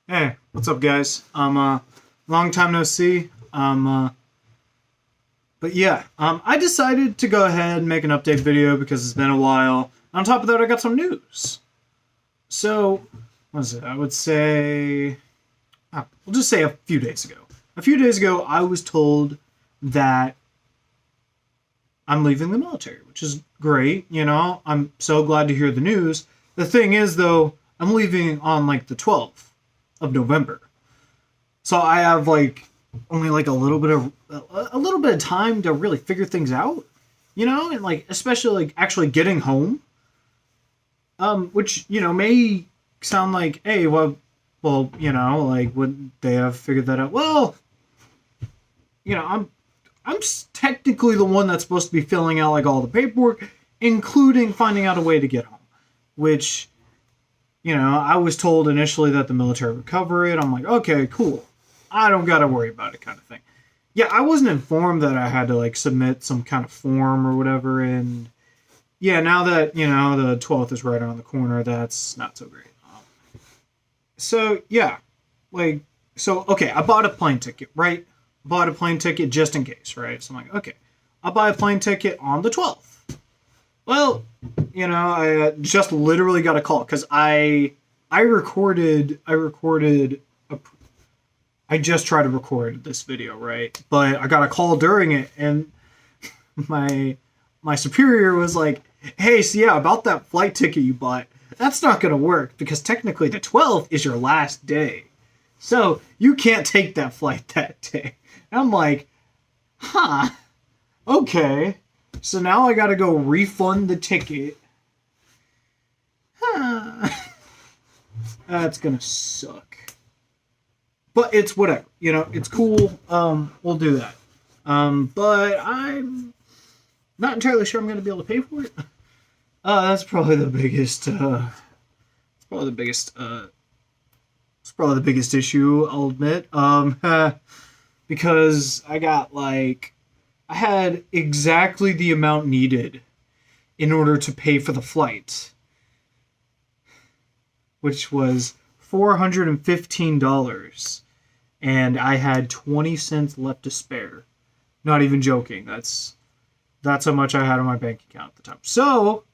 Hey, what's up, guys? Long time no see. But yeah, I decided to go ahead and make an update video because it's been a while. On top of that, I got some news. So, what is it? I would say, we'll just say a few days ago. A few days ago, I was told that I'm leaving the military, which is great. I'm so glad to hear the news. The thing is, though, I'm leaving on like the 12th of November. So I have like only like a little bit of time to really figure things out, and like especially like actually getting home. Which may sound like, hey, like would they have figured that out? Well, I'm technically the one that's supposed to be filling out like all the paperwork, including finding out a way to get home, which I was told initially that the military would cover it. I'm like, okay, cool. I don't got to worry about it, kind of thing. Yeah, I wasn't informed that I had to like submit some kind of form or whatever. And yeah, now that, the 12th is right around the corner, that's not so great. So yeah, okay, I bought a plane ticket, right? Bought a plane ticket just in case, right? So I'm like, okay, I'll buy a plane ticket on the 12th. Well, I just literally got a call because I recorded I just tried to record this video, right? But I got a call during it, and my superior was like, "Hey, so yeah, about that flight ticket you bought, that's not gonna work because technically the 12th is your last day, so you can't take that flight that day." And I'm like, "Huh, okay." So now I gotta go refund the ticket. Huh. That's gonna suck. But it's whatever. It's cool. We'll do that. But I'm not entirely sure I'm gonna be able to pay for it. That's probably the biggest it's probably the biggest issue, I'll admit. Because I had exactly the amount needed in order to pay for the flight, which was $415, and I had 20 cents left to spare. Not even joking. That's how much I had on my bank account at the time. So,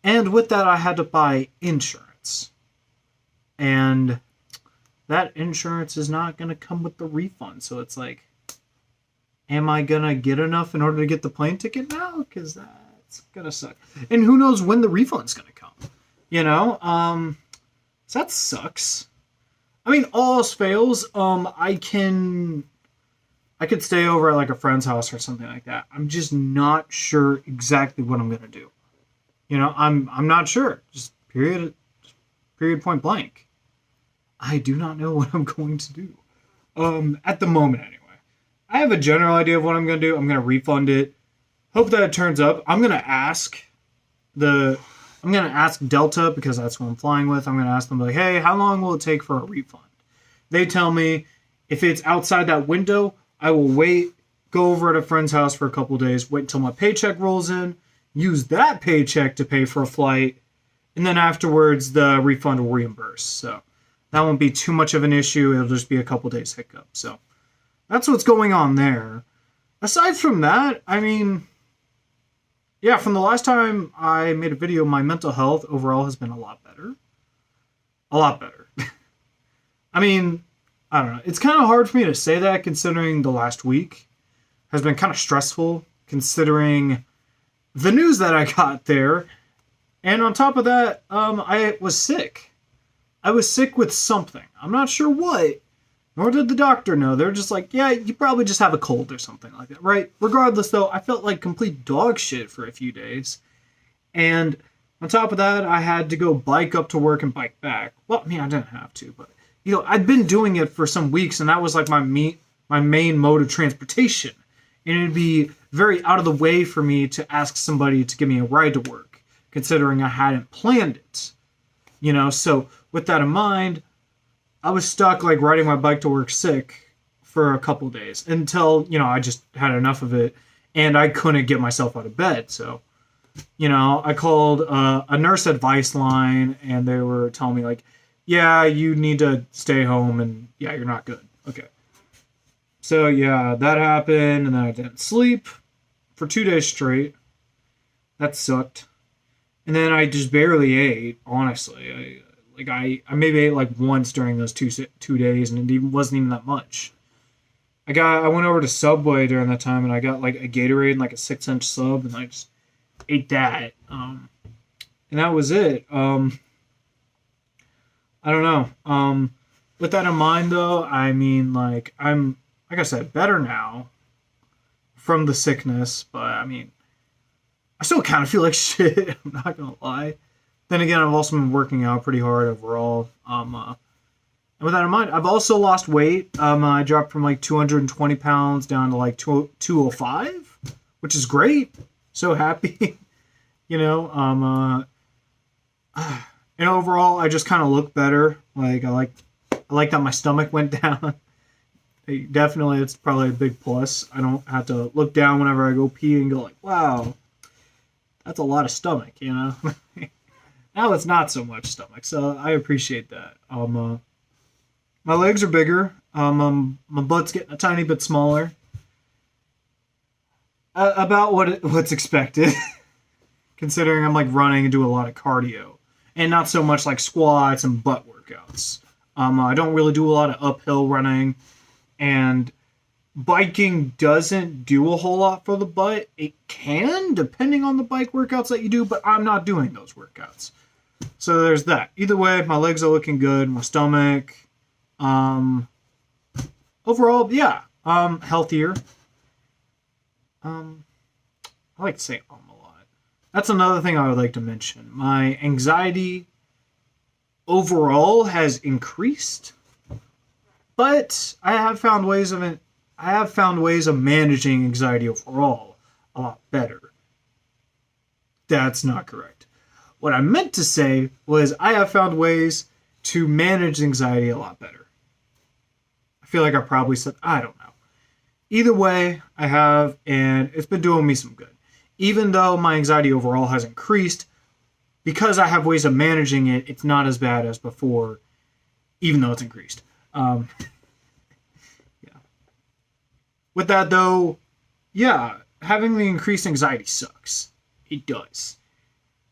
and with that, I had to buy insurance, and that insurance is not going to come with the refund. So it's like, am I going to get enough in order to get the plane ticket now? Because that's going to suck. And who knows when the refund's going to come. So that sucks. I mean, all else fails, I could stay over at like a friend's house or something like that. I'm just not sure exactly what I'm going to do. I'm not sure. Just period point blank. I do not know what I'm going to do. At the moment, anyway. I have a general idea of what I'm going to do. I'm going to refund it. Hope that it turns up. I'm going to ask Delta because that's what I'm flying with. I'm going to ask them, like, hey, how long will it take for a refund? They tell me if it's outside that window, I will wait, go over at a friend's house for a couple days, wait until my paycheck rolls in, use that paycheck to pay for a flight, and then afterwards the refund will reimburse. So that won't be too much of an issue. It'll just be a couple days hiccup. So that's what's going on there. Aside from that, I mean, yeah, from the last time I made a video, my mental health overall has been a lot better. A lot better. I mean, I don't know. It's kind of hard for me to say that considering the last week has been kind of stressful, considering the news that I got there. And on top of that, I was sick. I was sick with something. I'm not sure what, nor did the doctor know. They're just like, yeah, you probably just have a cold or something like that, right? Regardless, though, I felt like complete dog shit for a few days. And on top of that, I had to go bike up to work and bike back. Well, I mean, I didn't have to, but, I'd been doing it for some weeks, and that was like my main mode of transportation. And it'd be very out of the way for me to ask somebody to give me a ride to work, considering I hadn't planned it. So with that in mind, I was stuck like riding my bike to work sick for a couple days until, I just had enough of it and I couldn't get myself out of bed. So, I called a nurse advice line and they were telling me like, yeah, you need to stay home and yeah, you're not good. Okay. So yeah, that happened and then I didn't sleep for 2 days straight. That sucked. And then I just barely ate, honestly. I maybe ate like once during those 2 days and it even wasn't even that much. I went over to Subway during that time and I got like a Gatorade and like a 6-inch sub and I just ate that. And that was it. I don't know. With that in mind, though, I mean, like I'm like I said, better now from the sickness, but I mean, I still kind of feel like shit. I'm not gonna lie. Then again, I've also been working out pretty hard overall. And with that in mind, I've also lost weight. I dropped from like 220 pounds down to like 205, which is great. So happy, you know. And overall, I just kind of look better. I like that my stomach went down. Definitely, it's probably a big plus. I don't have to look down whenever I go pee and go like, wow, that's a lot of stomach, you know. Now it's not so much stomach, so I appreciate that. My legs are bigger. My butt's getting a tiny bit smaller. About what's expected, considering I'm like running and do a lot of cardio, and not so much like squats and butt workouts. I don't really do a lot of uphill running, and biking doesn't do a whole lot for the butt. It can, depending on the bike workouts that you do, but I'm not doing those workouts. So there's that. Either way, my legs are looking good. My stomach, overall, yeah, healthier. I like to say a lot. That's another thing I would like to mention. My anxiety overall has increased, but I have found ways of managing anxiety overall a lot better. That's not correct. What I meant to say was I have found ways to manage anxiety a lot better. I feel like I probably said, I don't know. Either way, I have, and it's been doing me some good. Even though my anxiety overall has increased, because I have ways of managing it, it's not as bad as before, even though it's increased. Yeah. With that, though, yeah, having the increased anxiety sucks. It does.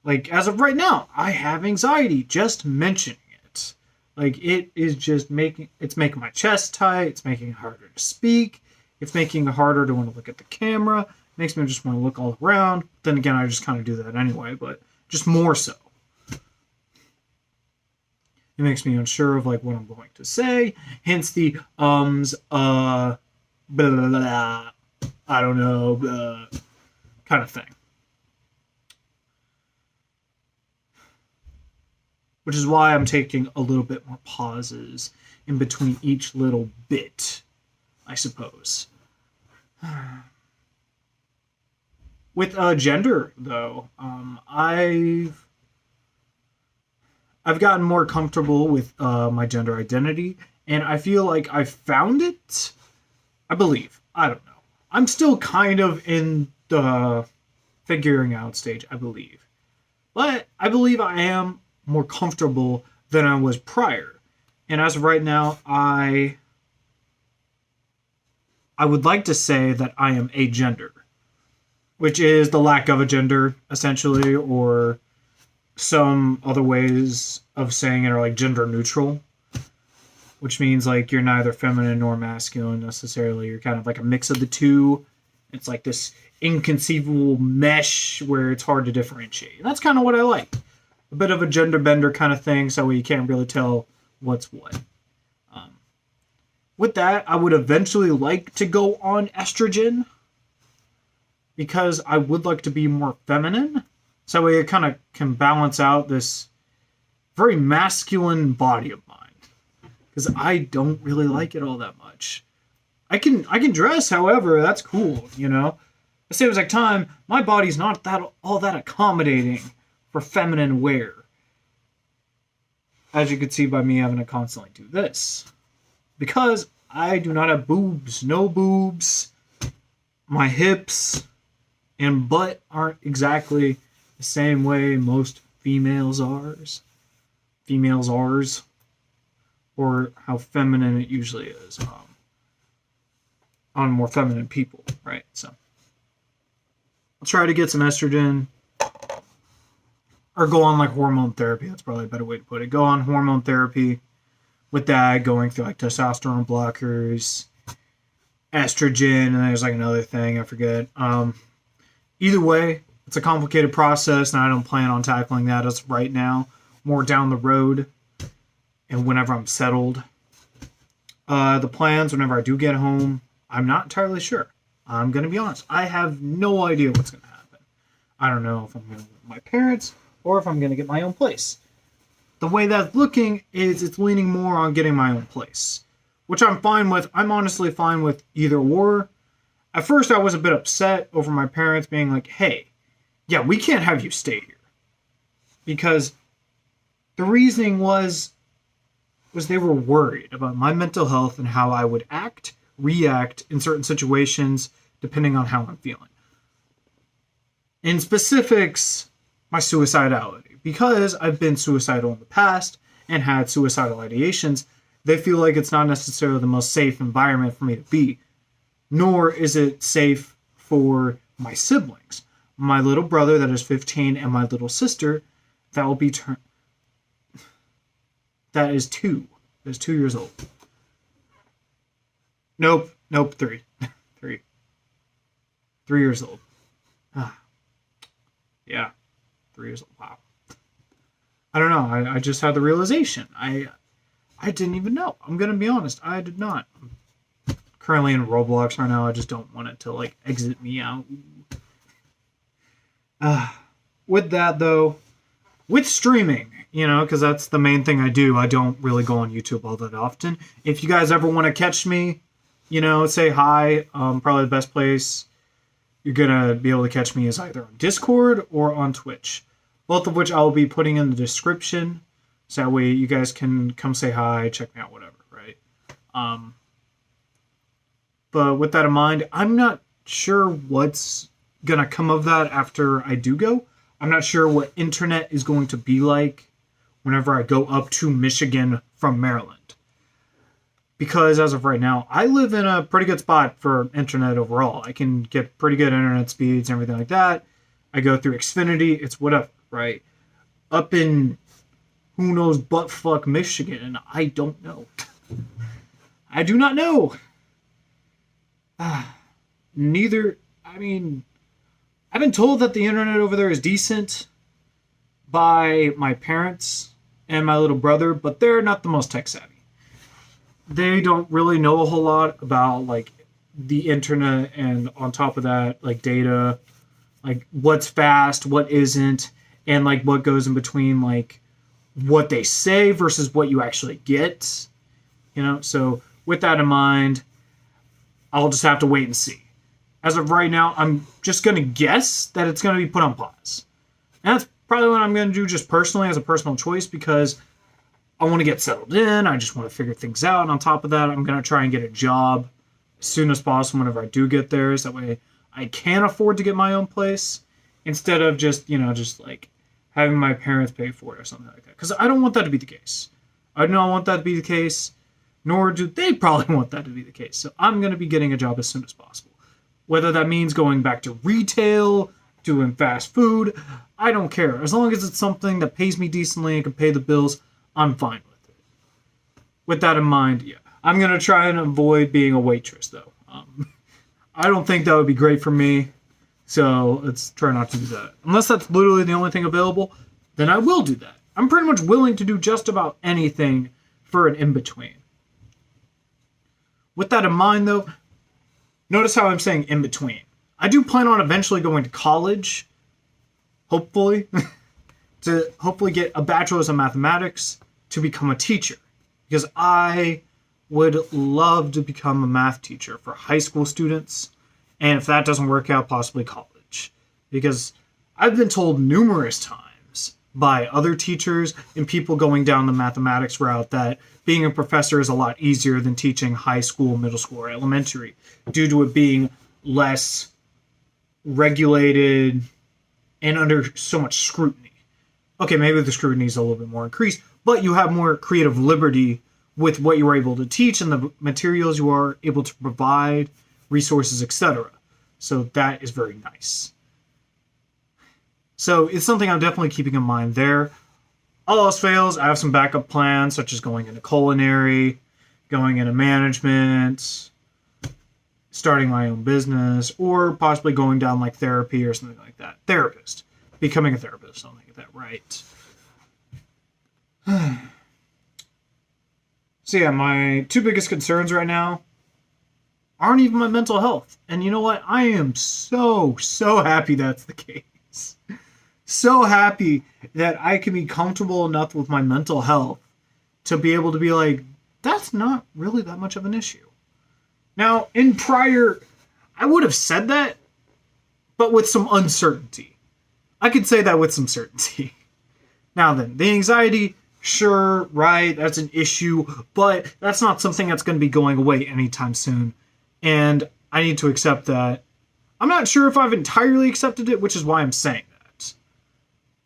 Like, as of right now, I have anxiety just mentioning it. Like, it is just making my chest tight, it's making it harder to speak, it's making it harder to want to look at the camera, it makes me just want to look all around. Then again, I just kind of do that anyway, but just more so. It makes me unsure of, like, what I'm going to say, hence the blah, blah, blah, I don't know, blah, kind of thing. Which is why I'm taking a little bit more pauses in between each little bit, I suppose. With gender, though, I've gotten more comfortable with my gender identity, and I feel like I've found it. I believe. I don't know. I'm still kind of in the figuring out stage, I believe. But I believe I am more comfortable than I was prior. And as of right now, I would like to say that I am agender, which is the lack of a gender, essentially, or some other ways of saying it are like gender neutral, which means like you're neither feminine nor masculine necessarily. You're kind of like a mix of the two. It's like this inconceivable mesh where it's hard to differentiate. And that's kind of what I like. A bit of a gender bender kind of thing, so you can't really tell what's what. With that, I would eventually like to go on estrogen because I would like to be more feminine. So it kind of can balance out this very masculine body of mine. Because I don't really like it all that much. I can dress, however, that's cool, you know. At the same exact time, my body's not all that accommodating for feminine wear. As you can see by me having to constantly do this. Because I do not have boobs. No boobs. My hips and butt aren't exactly the same way most females are. or how feminine it usually is on more feminine people, right? So I'll try to get some estrogen or go on like hormone therapy. That's probably a better way to put it. Go on hormone therapy with that, going through like testosterone blockers, estrogen, and there's like another thing I forget. Either way, it's a complicated process, and I don't plan on tackling that as right now. More down the road, and whenever I'm settled. The plans, whenever I do get home, I'm not entirely sure. I'm going to be honest. I have no idea what's going to happen. I don't know if I'm going to live with my parents or if I'm going to get my own place. The way that's looking is it's leaning more on getting my own place, which I'm fine with. I'm honestly fine with either or. At first, I was a bit upset over my parents being like, hey, yeah, we can't have you stay here. Because the reasoning was they were worried about my mental health and how I would react in certain situations, depending on how I'm feeling. In specifics, my suicidality. Because I've been suicidal in the past and had suicidal ideations, they feel like it's not necessarily the most safe environment for me to be. Nor is it safe for my siblings. My little brother that is 15 and my little sister that will be that is 2. That is 2 years old. Nope, 3. 3 years old. Yeah, 3 years old. Wow. I don't know. I just had the realization. I didn't even know. I'm going to be honest. I did not. I'm currently in Roblox right now. I just don't want it to, like, exit me out. With that, though, with streaming, you know, because that's the main thing I do. I don't really go on YouTube all that often. If you guys ever want to catch me, you know, say hi. Probably the best place you're going to be able to catch me is either on Discord or on Twitch. Both of which I'll be putting in the description. So that way you guys can come say hi, check me out, whatever, right? But with that in mind, I'm not sure what's going to come of that after I do go. I'm not sure what internet is going to be like whenever I go up to Michigan from Maryland. Because as of right now, I live in a pretty good spot for internet overall. I can get pretty good internet speeds and everything like that. I go through Xfinity, it's whatever, right? Up in who knows buttfuck Michigan, I don't know. I do not know. Neither, I mean, I've been told that the internet over there is decent by my parents and my little brother, but they're not the most tech savvy. They don't really know a whole lot about, like, the internet, and on top of that, like, data, like, what's fast, what isn't, and, like, what goes in between, like, what they say versus what you actually get, you know? So with that in mind, I'll just have to wait and see. As of right now, I'm just going to guess that it's going to be put on pause. And that's probably what I'm going to do just personally as a personal choice, because I want to get settled in. I just want to figure things out. And on top of that, I'm going to try and get a job as soon as possible whenever I do get there. So that way I can afford to get my own place instead of just, you know, just like having my parents pay for it or something like that. Because I don't want that to be the case. I do not want that to be the case, nor do they probably want that to be the case. So I'm going to be getting a job as soon as possible. Whether that means going back to retail, doing fast food, I don't care. As long as it's something that pays me decently and can pay the bills, I'm fine with it. With that in mind, yeah. I'm going to try and avoid being a waitress, though. I don't think that would be great for me, so let's try not to do that. Unless that's literally the only thing available, then I will do that. I'm pretty much willing to do just about anything for an in-between. With that in mind, though, notice how I'm saying in-between. I do plan on eventually going to college, hopefully, to hopefully get a bachelor's in mathematics to become a teacher. Because I would love to become a math teacher for high school students. And if that doesn't work out, possibly college. Because I've been told numerous times by other teachers and people going down the mathematics route that being a professor is a lot easier than teaching high school, middle school, or elementary, due to it being less regulated and under so much scrutiny. Okay, maybe the scrutiny is a little bit more increased, but you have more creative liberty with what you are able to teach and the materials you are able to provide, resources, etc. So that is very nice. So it's something I'm definitely keeping in mind there. All else fails, I have some backup plans, such as going into culinary, going into management, starting my own business, or possibly going down like therapy or something like that. Therapist. Becoming a therapist, I'll get that right. So yeah, my two biggest concerns right now aren't even my mental health. And you know what? I am so happy that's the case. So happy that I can be comfortable enough with my mental health to be able to be like, that's not really that much of an issue. Now, in prior, I would have said that, but with some uncertainty. I could say that with some certainty. Now then, the anxiety, sure, right, that's an issue, but that's not something that's going to be going away anytime soon. And I need to accept that. I'm not sure if I've entirely accepted it, which is why I'm saying that.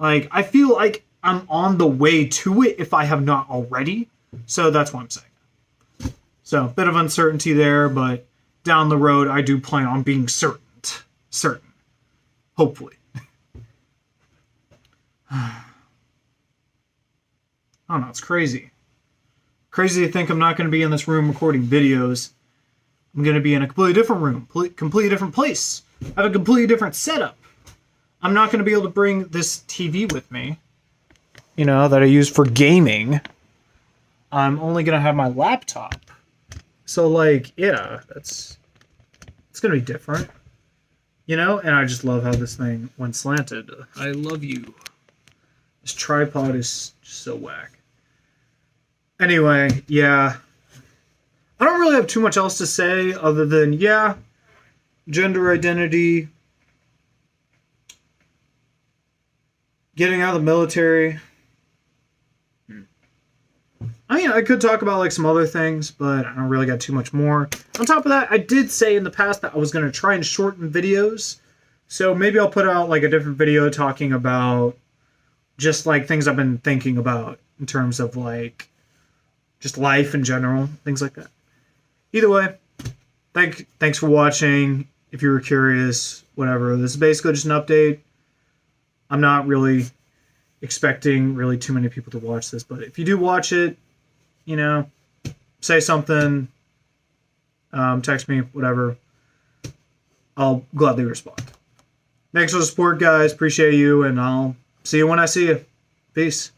Like, I feel like I'm on the way to it if I have not already. So that's why I'm saying that. So, a bit of uncertainty there, but down the road, I do plan on being certain. Certain. Hopefully. I don't know, it's crazy. Crazy to think I'm not going to be in this room recording videos. I'm going to be in a completely different room, completely different place. I have a completely different setup. I'm not going to be able to bring this TV with me, you know, that I use for gaming. I'm only going to have my laptop. So, like, yeah, it's going to be different, you know? And I just love how this thing went slanted. I love you. This tripod is just so whack. Anyway, yeah. I don't really have too much else to say other than, yeah, gender identity, getting out of the military. I mean, I could talk about like some other things, but I don't really got too much more. On top of that, I did say in the past that I was going to try and shorten videos. So maybe I'll put out like a different video talking about just like things I've been thinking about in terms of like just life in general, things like that. Either way, thanks for watching. If you were curious, whatever. This is basically just an update. I'm not really expecting really too many people to watch this, but if you do watch it, you know, say something, text me, whatever. I'll gladly respond. Thanks for the support, guys. Appreciate you, and I'll see you when I see you. Peace.